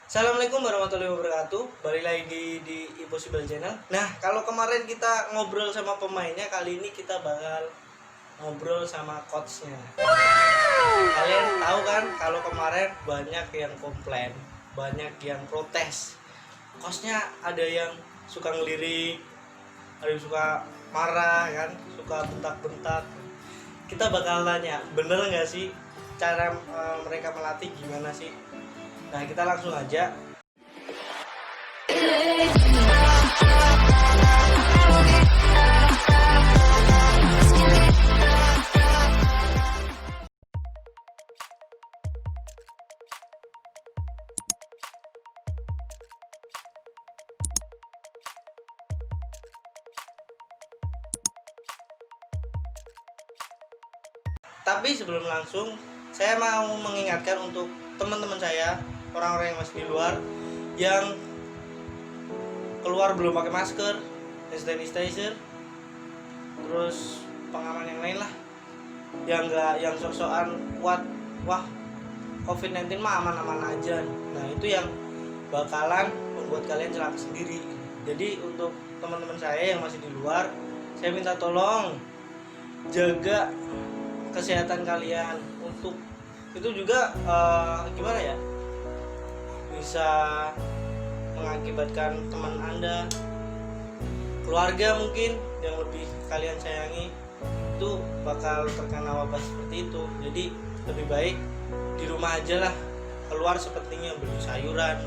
Assalamualaikum warahmatullahi wabarakatuh. Balik lagi di Impossible Channel. Nah, kalau kemarin kita ngobrol sama pemainnya, kali ini kita bakal ngobrol sama coachnya. Kalian tahu kan kalau kemarin banyak yang komplain, banyak yang protes. Coachnya ada yang suka ngelirik, ada yang suka marah kan, suka bentak-bentak. Kita bakal tanya, bener nggak sih cara mereka melatih gimana sih? Nah, kita langsung aja. Tapi sebelum langsung, saya mau mengingatkan untuk teman-teman saya, orang-orang yang masih di luar, yang keluar belum pakai masker, hand sanitizer, terus pengaman yang lain lah, yang sok-sokan kuat, wah COVID-19 mah aman-aman aja. Nah, itu yang bakalan membuat kalian celaka sendiri. Jadi untuk teman-teman saya yang masih di luar, saya minta tolong jaga kesehatan kalian. Untuk itu juga gimana ya, bisa mengakibatkan teman Anda, keluarga mungkin yang lebih kalian sayangi itu bakal terkena wabah seperti itu. Jadi lebih baik di rumah aja lah, keluar sepertinya beli sayuran,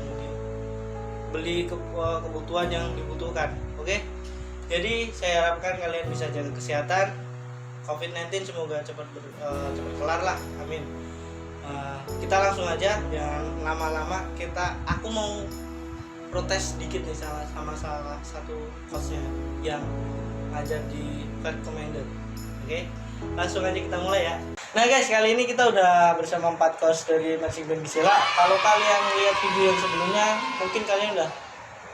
beli kebutuhan yang dibutuhkan. Oke? Jadi saya harapkan kalian bisa jaga kesehatan. COVID-19 semoga cepat kelar lah, amin. Kita langsung aja, jangan lama-lama. Aku mau protes sedikit nih sama salah satu coachnya yang ngajar di Flight Commander. Oke, langsung aja kita mulai ya. Nah guys, kali ini kita udah bersama 4 coach dari Marching Band Gisela. Kalau kalian lihat video yang sebelumnya, mungkin kalian udah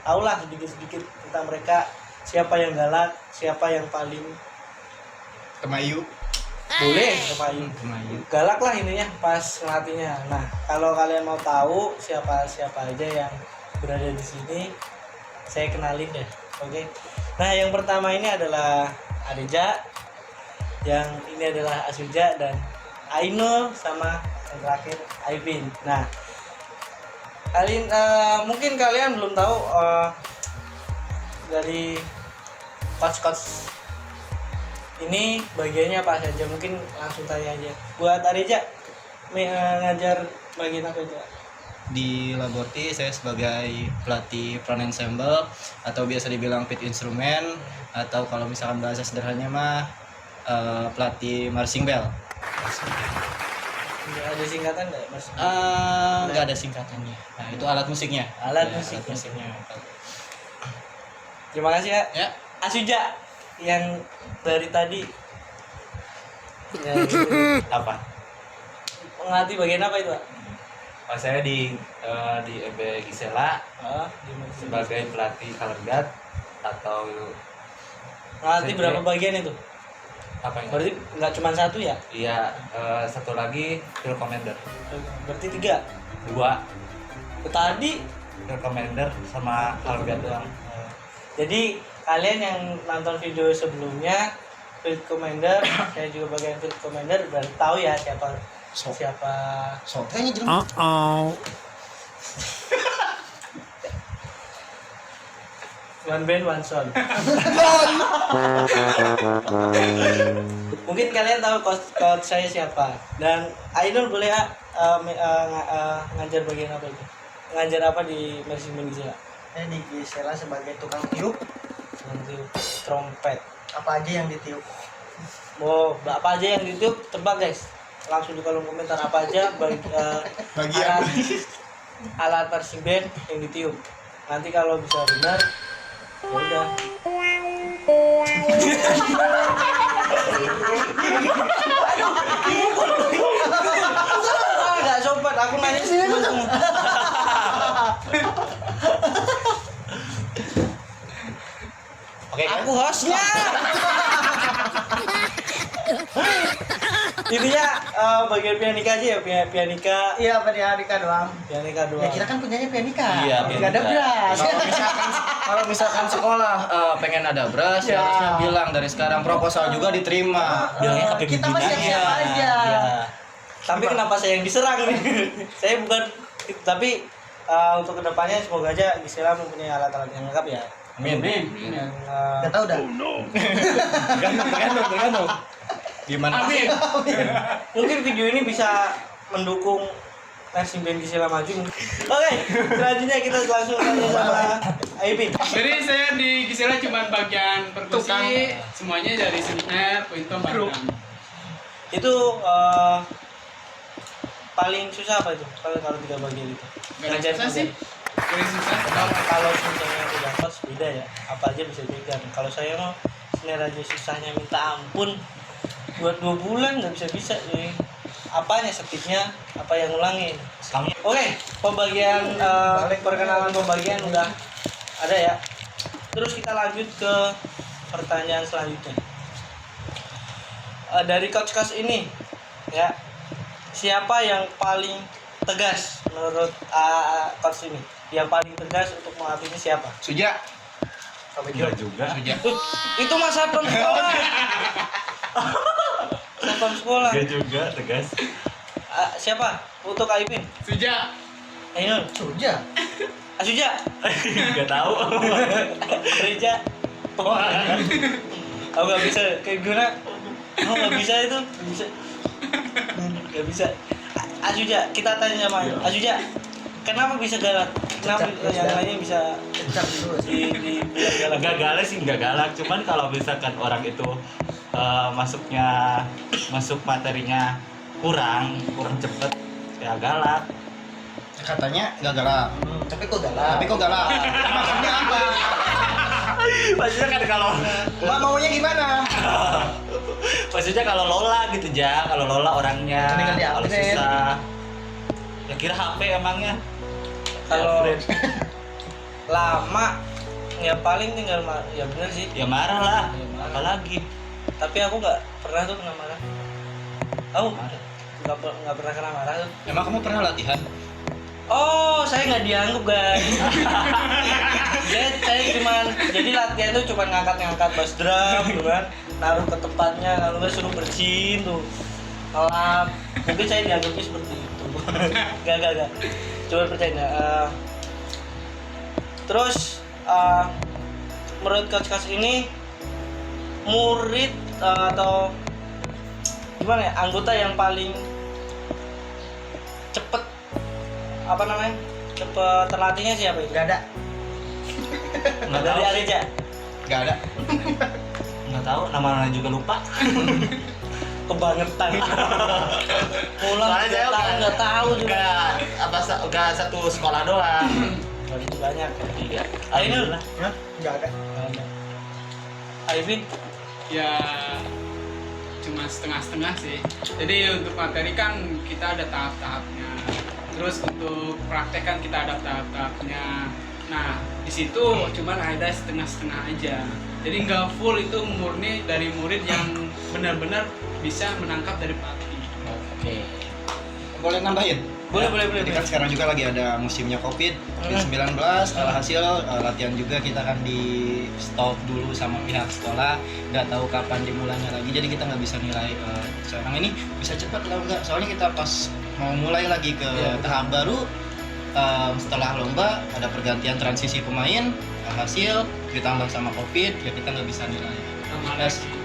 tahu lah sedikit-sedikit tentang mereka, siapa yang galak, siapa yang paling Kemayu. Boleh Kemayu. Galak lah ininya pas ngelatihnya. Nah, kalau kalian mau tahu siapa aja yang berada di sini, saya kenalin deh. Oke. Nah, yang pertama ini adalah Adeja, yang ini adalah Asuja, dan Aino, sama yang terakhir Aivin. Nah, mungkin kalian belum tahu dari coach ini bagiannya apa saja, mungkin langsung tanya aja. Buat Adeja, ngajar bagian apa itu? Di Laborti saya sebagai pelatih front ensemble atau biasa dibilang pit instrumen, atau kalau misalkan bahasa sederhananya mah pelatih marching bell. Nggak ada singkatan nggak, Mas? Nggak ada singkatannya. Nah, itu alat musiknya. Alat musiknya. Terima kasih ya. Ya. Asuja yang dari tadi Apa? mengerti bagian apa itu, Pak? Saya di EB Gisela sebagai pelatih color guard atau mengerti berapa bagian itu? apa yang Berarti nggak cuma satu ya? iya, satu lagi field commander, Berarti 3. 2 Tadi field commander sama color guard doang. jadi kalian yang nonton video sebelumnya field commander, saya juga bagian field commander, berarti tahu ya siapa Sotanya jelema. one band one sound. Mungkin kalian tahu coach saya siapa. Dan Ainul boleh ngajar bagian apa itu? Ngajar apa di Marching Band Gisela? Saya di Gisela sebagai tukang tiup. Nanti trompet. Apa aja yang ditiup? Apa aja yang ditiup, tebak guys. Langsung di kolom komentar apa aja Bagian. alat marching band yang ditiup. Nanti kalau bisa benar, ya udah. Nggak sobat, aku nanya sih. Oke, Aku hostnya. Intinya bagian pianika aja ya, pianika, Iya, Pianika doang. pianika Ya doang. kita kan punyanya Pianika. Iya, Nggak ada Pianika. beras. Kalau misalkan sekolah pengen ada beras, Ya. harusnya bilang dari sekarang, proposal juga diterima. Bilangnya ke Kita mah pimpinannya. siap-siap aja. Iya. Tapi kenapa saya yang diserang nih? Saya bukan, tapi untuk kedepannya semoga aja Gisela mempunyai alat-alat yang lengkap ya. Amin. Yang Nggak tahu dah. Tergantung. Gimana? Amin. mungkin video ini bisa mendukung versi band Gisela maju. Oke, selanjutnya kita langsung tanya sama Aipin. Jadi saya di Gisela cuma bagian perkusi, semuanya dari snare, pointom, badan. Itu paling susah apa itu? Kalau 3 bagian itu. Gak ada susah sih. Paling susah. Kalau misalnya udah pas beda ya, apa aja bisa dipegang. Kalau saya mah snare aja susahnya minta ampun. Buat 2 bulan nggak bisa nih. Apanya setipnya, apa yang ngulangin. Oke, pembagian perkenalan pembagian udah ada ya. Terus kita lanjut ke pertanyaan selanjutnya. Dari coach ini ya, siapa yang paling tegas menurut coach ini? Yang paling tegas untuk mengatasi siapa? Suja. Enggak juga. Suja. Itu mah satpam sekolah. Satpam sekolah. Enggak juga, tegas. Siapa? Untuk Aipin. Suja. Ainun. Suja. Asuja. Enggak tahu. Reja. Aku nggak bisa kayak gimana? Aku nggak bisa itu. Nggak bisa. Asuja, kita tanya sama Asuja. Kenapa bisa galak? Kenapa yang lainnya bisa Kencang dulu sih. dibilang galak? Enggak galak sih, enggak galak. Cuman kalau misalkan orang itu masuk materinya kurang cepet, ya galak. Katanya nggak galak. Tapi kok galak? Tapi kok galak? Maksudnya apa? Maksudnya kan kalau Mbak maunya gimana? maksudnya kalau Lola gitu ja, kalau Lola orangnya Tinggal di kalau upgrade. susah. Ya kira HP emangnya. Kalau Ya, upgrade. lama ya paling tinggal ya bener sih. Ya marah lah. Ya, marah. Apalagi Tapi aku nggak pernah tuh kena marah. Aku nggak pernah kena marah tuh. Emang kamu pernah latihan? Oh, saya nggak dianggap guys. saya cuman jadi latihan tuh cuman ngangkat bass drum, gitu kan, naruh ke tempatnya, lalu nggak suruh bersihin tuh, ngelap. Mungkin saya dianggapnya seperti itu. Gak. Coba percaya. Terus menurut coach ini murid atau gimana ya, anggota yang paling cepet apa namanya, cepet terlatihnya siapa itu? Nggak ada. nggak Dari tahu. Arija. Nggak ada. Nggak tahu, nama-namanya juga lupa. Kebangetan. Pulang Soalnya saya nggak tahu juga. Enggak satu sekolah doang. Begitu banyak. Iya. Ainul. Alhamdulillah. Nggak ada. Aivin. Ya cuma setengah-setengah sih. Jadi untuk materi kan kita ada tahap-tahapnya. Terus untuk praktek kan kita ada tahap-tahapnya. Nah di situ cuman ada setengah-setengah aja. Jadi nggak full, itu murni dari murid yang benar-benar bisa menangkap dari pelatih. Oke. Boleh nambahin? Boleh. Jadi kan sekarang juga lagi ada musimnya COVID-19, alhasil latihan juga kita akan di stop dulu sama pihak sekolah, nggak tahu kapan dimulainya lagi, jadi kita nggak bisa nilai sekarang ini bisa cepat atau enggak, soalnya kita pas mau mulai lagi ke tahap baru, setelah lomba ada pergantian transisi pemain, alhasil ditambah sama COVID, ya kita nggak bisa nilai.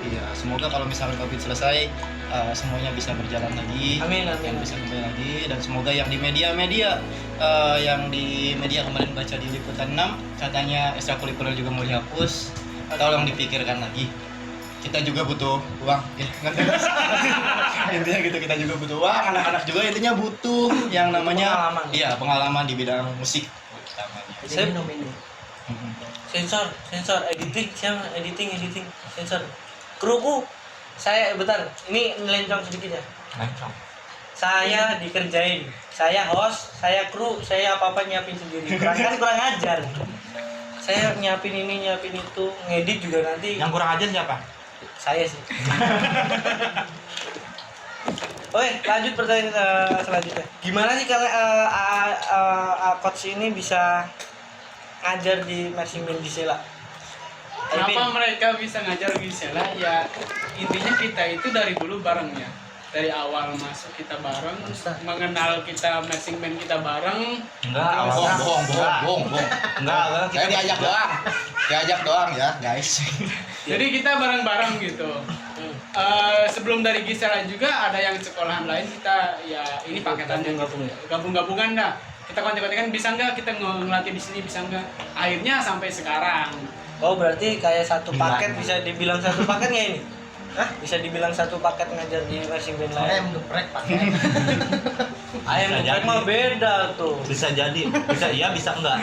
Iya, semoga kalau misalkan COVID selesai semuanya bisa berjalan lagi. Amin. Yang bisa kembali lagi, dan semoga yang di media kemarin baca di liputan 6 katanya ekstrakurikuler juga mau dihapus, tolong dipikirkan lagi. Kita juga butuh uang ya, intinya gitu, kita juga butuh uang, anak-anak juga intinya butuh yang namanya pengalaman di bidang musik utamanya. Saya minum ini. sensor editing, siapa editing sensor kruku. Saya bentar, ini ngelencong sedikit ya. Saya dikerjain, saya host, saya kru, saya apa nyiapin sendiri. Kurang ajar. Saya nyiapin ini, nyiapin itu, ngedit juga nanti. Yang kurang aja siapa? Saya sih. Oke, lanjut pertanyaan selanjutnya. Gimana sih kalau coach ini bisa ngajar di marching band Gisela? Kenapa mereka bisa ngajar Gisela? Ya intinya kita itu dari dulu bareng ya. Dari awal masuk kita bareng, mengenal kita marching band kita bareng. Enggak, bohong. Enggak, Saya diajak doang ya guys. Jadi kita bareng-bareng gitu. Sebelum dari Gisela juga ada yang sekolahan lain kita ya ini paketannya gabung-gabungan dah. Kita kontak-kontakan bisa nggak kita ngelatih di sini bisa nggak. Akhirnya sampai sekarang. Oh, berarti kayak satu paket bisa dibilang satu paket nggak ini? Hah? Bisa dibilang satu paket ngajar di marching band lain? Ayam geprek pakai. Ayam Bisa geprek jadi. mah beda tuh. bisa jadi, bisa iya, bisa enggak.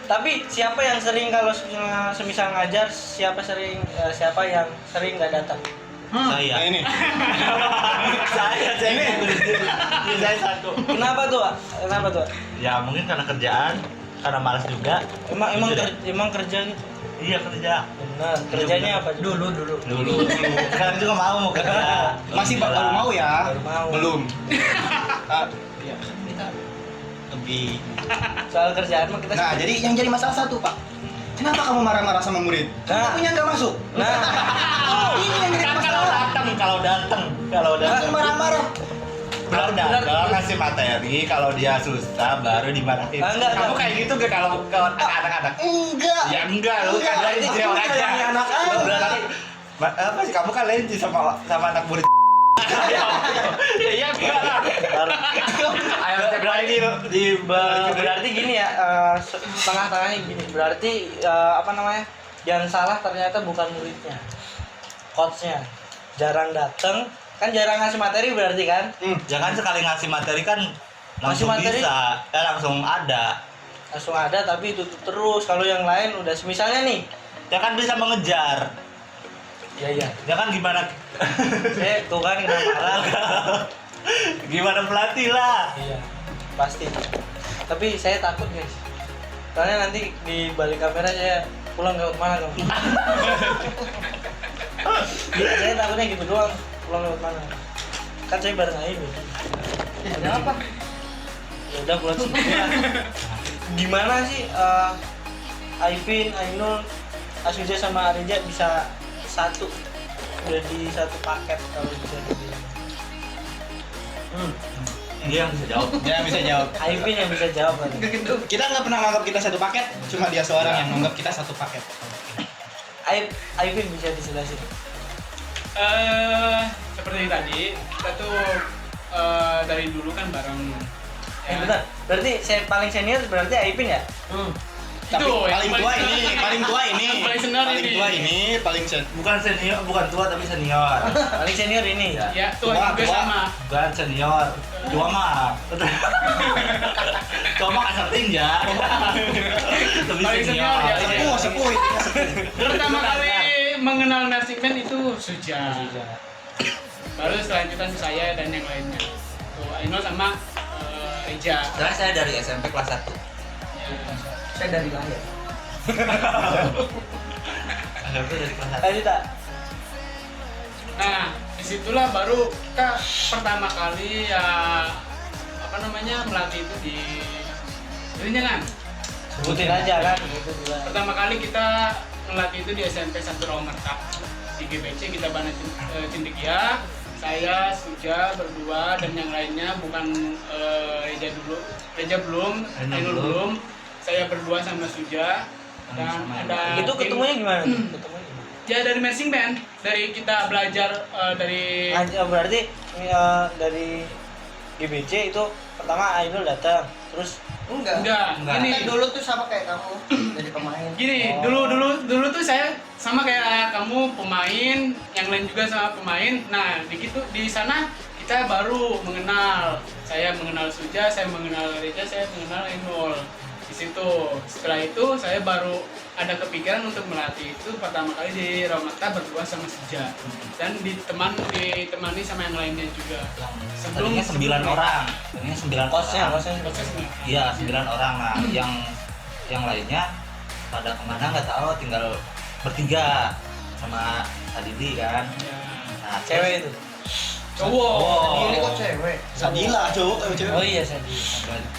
Tapi siapa yang sering kalau semisal ngajar, siapa yang sering nggak datang? Saya. Nah, ini. saya ini saya satu. Kenapa tuh, Pak? Kenapa tuh? Ya mungkin karena kerjaan, karena malas juga. Emang kerja gitu. Iya kerja. Benar. Kerjanya apa? Dulu. Dulu. Sekarang juga mau kerja. Masih baru mau ya? Baru mau. Belum. Ya, kita lebih. Soal kerjaan mah kita. Nah, jadi yang jadi masalah satu, Pak. Kenapa kamu marah-marah sama murid? Nah. Punya nggak masuk. Nah, Ini yang jadi Kan masalah. kalau datang Langsung marah-marah. kalau datang ngasih materi, kalau dia susah baru dimarahin. Enggak. Kamu kayak gitu gak kalau ke anak-anak? Enggak. Ya enggak, lu kan lenji Enggak, orangnya. yang anak Lu anak. berarti apa sih kamu kan lenji sama anak murid. Iya enggak lah. Ayo saya berani Berarti gini ya, tengah-tengahnya gini. Berarti apa namanya? Yang salah ternyata bukan muridnya, coachnya. Jarang datang, kan jarang ngasih materi berarti kan? Ya kan sekali ngasih materi kan langsung materi? bisa, langsung ada. Langsung ada tapi itu terus. Kalau yang lain udah misalnya nih, Ya kan bisa mengejar. ya. Ya kan gimana? Tuh kan kena marah. Gimana pelatih lah? Iya, pasti. Tapi saya takut guys. Soalnya nanti di balik kamera saya pulang ke mana kamu? Iya, saya takutnya gitu doang. Pulang ke mana? Kan saya bareng Aimi. Ada apa? Ya udah pulang sendiri lah. Gimana sih Aivin, Ainul, Asuja sama Arija bisa satu udah di satu paket kalau bisa dibilang. Dia yang bisa jawab. Dia bisa jawab. Aivin yang bisa jawab kan? Kita nggak pernah nganggap kita satu paket, cuma dia seorang yang nganggap kita satu paket. Aivin bisa dijelasin. Seperti tadi kita tuh dari dulu kan bareng. Ya. Bentar, berarti saya paling senior berarti Aivin ya? Tapi Itu yang paling tua ini, paling tua ini, Paling senior paling ini. tua ini, paling Bukan senior, bukan tua tapi senior. Paling senior ini. Ya. Ya tua Tua, juga tua. sama. Bukan senior. Tua mah. Tua mah kasar tinja. Lebih Paling senior. senior, ya. sepuh, sepuh ini sepuh. Pertama kali mengenal marching band itu Suja. Baru selanjutan saya dan yang lainnya. Tuh Ainul sama Reja. Sekarang saya dari SMP kelas 1. Saya dari lahir. SMP dari kelas 1. Tadi tak? Nah, disitulah baru kita pertama kali ya apa namanya melatih itu di jangan. Sebutin aja kan. Gitu juga. Pertama kali kita melatih itu di SMP 1 Rawamerta di GBC kita banget Cindikia. Saya, Suja berdua dan yang lainnya bukan Reja belum, Ainul belum. Saya berdua sama Suja dan ada Itu tim- ketemunya gimana? Ketemunya gimana? Ya dari marching band, dari kita belajar dari Berarti dari GBC itu pertama Ainul datang, terus Enggak. Enggak. Ini Gini, dulu tuh sama kayak kamu jadi pemain. Gini, Oh. dulu tuh saya sama kayak kamu pemain, yang lain juga sama pemain. Nah, di sana kita baru mengenal. Saya mengenal Suja, saya mengenal Reja, saya mengenal Ainul. Di situ. Setelah itu saya baru ada kepikiran untuk melatih itu pertama kali di Rawamerta berdua sama Suja. Dan ditemani sama yang lainnya juga. Tadinya 9 orang. Tadinya 9 kosnya orang. Prosesnya. Iya, 9 orang. Nah, yang lainnya pada kemana nggak tahu, tinggal bertiga sama Adidi kan. Ya. Nah, cewek itu. Cowok. Ini kok cewek. Sadila cowok kayak cewek. Oh iya Sadi.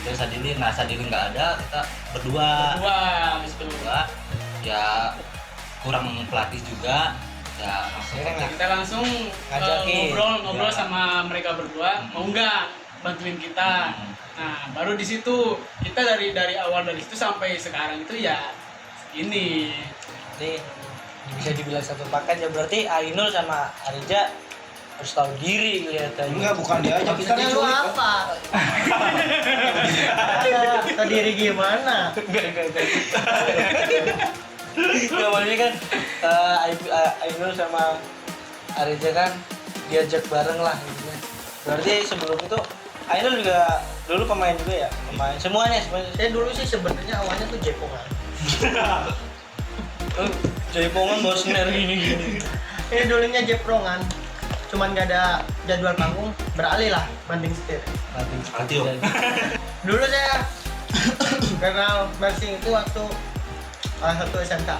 Terus Sadilin, nah Sadilin nggak ada, kita berdua. Habis berdua, ya kurang pelatih juga, ya langsung kontak. Kita langsung Ngajakin. ngobrol Ya. sama mereka berdua, mau nggak bantuin kita. Nah, baru di situ kita dari awal dari situ sampai sekarang itu ya ini. Jadi bisa dibilang satu paket ya, berarti Ainul sama Arija harus tahu diri kelihatannya. Enggak, bukan dia aja, kita Maksudnya lu diculik. apa? Tahu diri gimana? Nggak, maksudnya kan Ainul sama Arija kan diajak bareng lah gitu. Berarti sebelum itu Ainul juga dulu pemain juga ya? Pemain semuanya. Saya dulu sih sebenarnya awalnya tuh jepongan. Jaipongan bawa snare gini. Ini dulunya jeprongan. Cuman gak ada jadwal panggung, beralih lah banding setir. Hati om. Dulu saya kenal marching itu waktu salah satu SMK.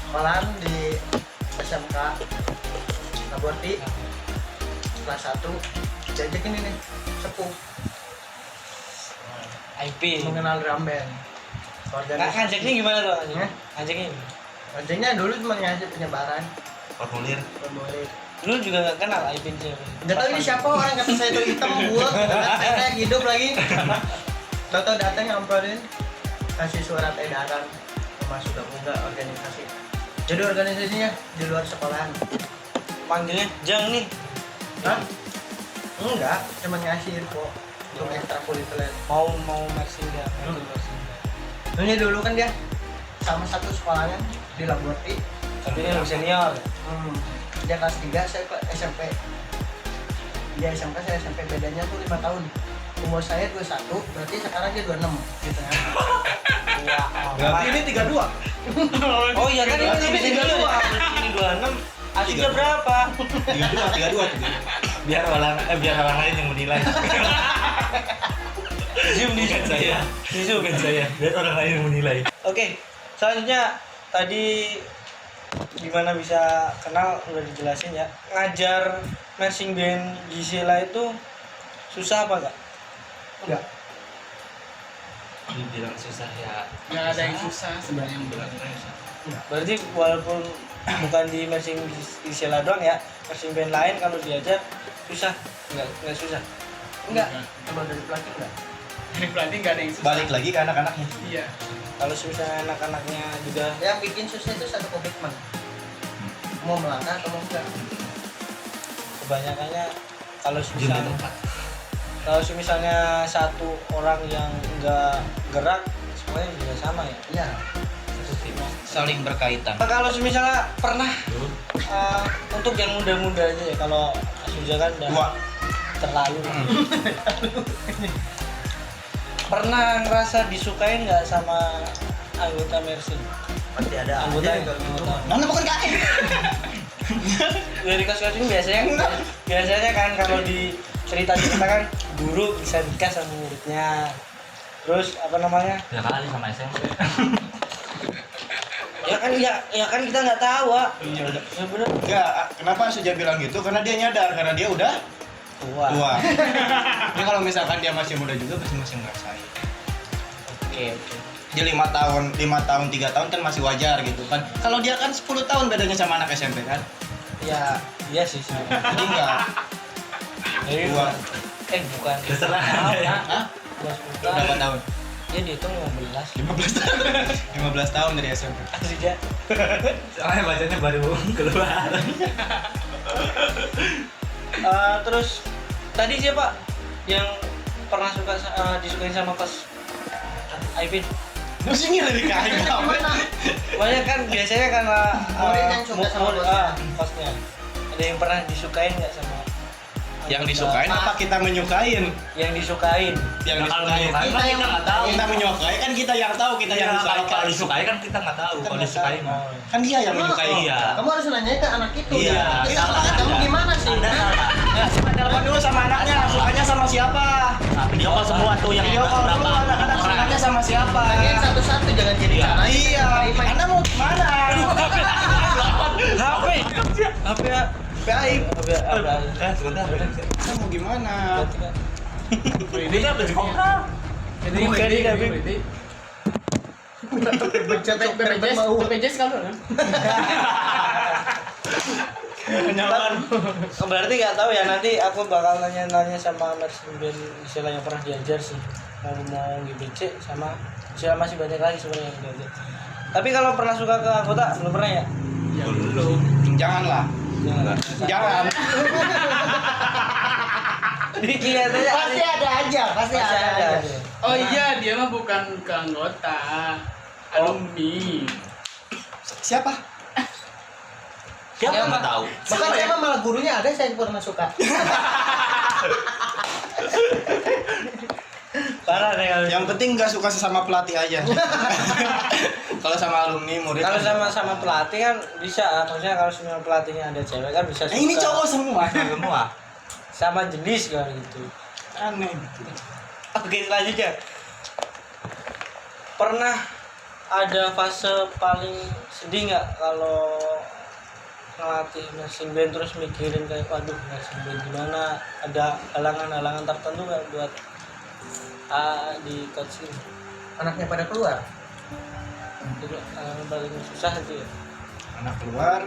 Sekolahan di SMK Laborti kelas 1 diajakin ini sepuh IP. mengenal drum band. Ngajaknya gimana tuh? Hah? Ngajaknya gimana? Artinya dulu cuma ngasih penyebaran. Formulir. Dulu juga nggak kenal IP siapa. Gak tau ini siapa orang kata saya itu hitam buat saya hidup lagi. Tahu-tahu datang nyamperin kasih surat edaran masuk gabung organisasi. Jadi organisasinya di luar sekolahan. Panggilnya Jang nih. Hah? Enggak, cuma ngasih info untuk ekstrakurikuler. Mau marching dia. Ini dulu kan dia sama satu sekolahnya di Laborti. Tapi dia lebih senior. Dia kelas 3, saya ke SMP. Dia SMK, saya SMP, bedanya tuh 5 tahun. Umur saya 21, berarti sekarang dia 26 gitu ya. Berarti ini 32. Oh iya kan ini lebih senior. Ini 26. Asiknya berapa? 32. Biar orang lain yang menilai. Zoom di Bukan saya. Bukan saya. Biar orang lain yang menilai. Oke, selanjutnya tadi gimana bisa kenal udah dijelasin ya. Ngajar marching band Gisela itu susah apa enggak? Enggak. Dibilang susah ya. Nggak ada yang susah sebenarnya. Berarti walaupun bukan di marching Gisela doang ya, marching band lain kalau diajar susah? Enggak susah. Enggak, kalau dari pelatih enggak. Dari pelatih nggak ada yang susah. Balik lagi ke anak-anaknya. Iya. Kalau misalnya anak-anaknya juga Yang bikin susah itu satu komitmen. Mau melangkah atau mau enggak. kebanyakannya kalau Jam misalnya 4. kalau misalnya satu orang yang enggak gerak semuanya juga sama ya. Iya. Satu timnya. Saling berkaitan. Kalau misalnya pernah untuk yang muda-muda aja ya, kalau Asuja kan udah Dua. terlalu. Pernah ngerasa disukain nggak sama anggota Mercy? Pasti ada Anggota aja yang yang gitu. Mana bukan kakek? Dari kasus ini biasanya kan kalau di cerita kan guru bisa nikah sama muridnya. Terus apa namanya? Ya kali sama SMP. Ya kan kita nggak tahu, Wak. Ya bener. Enggak, kenapa Suja bilang gitu? Karena dia nyadar, karena dia udah tua. Ini kalau misalkan dia masih muda juga masih ngerasain. Oke. Dia 5 tahun, 3 tahun kan masih wajar gitu kan. Kalau dia kan 10 tahun bedanya sama anak SMP kan. Ya, iya sih sebenarnya. Jadi enggak. Jadi Dua. bukan. Terserah. Hah? Berapa tahun? Dia dihitung 15. 15 tahun. 15 tahun dari SMP. Asuja. Soalnya bacanya baru keluar. Terus tadi siapa yang pernah disukain sama Kos Aipin? Musiknya lebih ke aing. Banyak kan biasanya karena Murid yang suka sama bosnya. Kosnya. Ada yang pernah disukain nggak sama Yang disukain apa kita menyukain? Yang disukain. Yang Kalau disukain. menyukai kan kita nggak tahu. Kita menyukai kan kita yang tahu, kita yang Kalau disukai. disukai kan kita nggak tahu. Kalau disukai mah. Kan dia yang menyukai. Iya. Kamu harus nanya ke anak itu. Iya. Ya, kamu gimana sih? Anda salah. Ya, coba telepon dulu sama anaknya, sukanya sama siapa? Nah, video call semua tuh yang Video call dulu, berapa anak-anak sukanya sama siapa? Kalian satu-satu jangan jadi cara. Iya, Anda mau gimana? HP ya. Baik. Sebentar. Anda mau gimana? Kita beli kontrak. Jadi Bukan ini, Kak, Bim. BPJS kalau kan? Nyaman. Berarti nggak tahu ya, nanti aku bakal nanya-nanya sama Mercedes istilah yang pernah diajar sih. Mau GBC sama istilah masih banyak lagi sebenarnya yang diajar. Tapi kalau pernah suka ke anggota belum pernah ya? Ya belum. Janganlah. Jangan. Jadi kelihatannya Pasti ada aja, pasti ada aja. Oh iya, dia mah bukan ke anggota, alumni. Siapa? Siapa nggak tahu? Bahkan saya mah malah gurunya ada saya yang pernah suka. parah deh kalau Yang penting nggak suka sesama pelatih aja. Kalau sama alumni murid. kalau sama pelatih kan bisa, maksudnya kalau semua pelatihnya ada cewek kan bisa suka. Ini cowok semua. Semua. Sama jenis kan gitu. Aneh. Oke, selanjutnya. Pernah ada fase paling sedih nggak kalau ngelatih mesin band terus mikirin kayak waduh mesin band gimana, ada halangan-halangan tertentu nggak buat di coach ini? Anaknya pada keluar. Itu halangan paling susah itu ya. Anak keluar,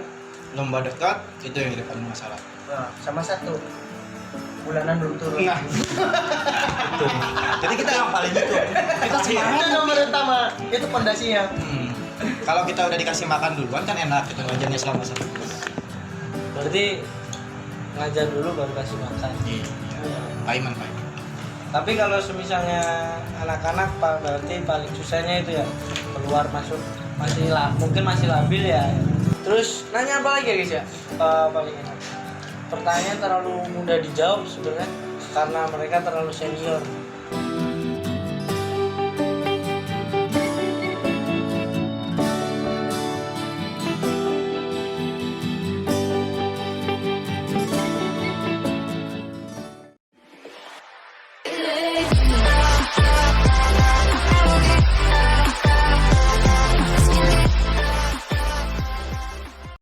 lomba dekat, itu yang jadi paling masalah. Nah, sama satu. Bulanan belum turun. Nah, jadi kita ngapalin itu. Kita Itu semangat. nomor utama, itu pondasinya. Kalau kita udah dikasih makan duluan kan enak gitu ngajarnya selama 1 bulan. Berarti ngajar dulu baru kasih makan. Iya. Paiman. Tapi kalau misalnya anak-anak Pak, berarti paling susahnya itu ya keluar masuk mungkin masih labil ya. Terus nanya apa lagi ya guys ya? Paling enak. Pertanyaan terlalu mudah dijawab sebenarnya karena mereka terlalu senior.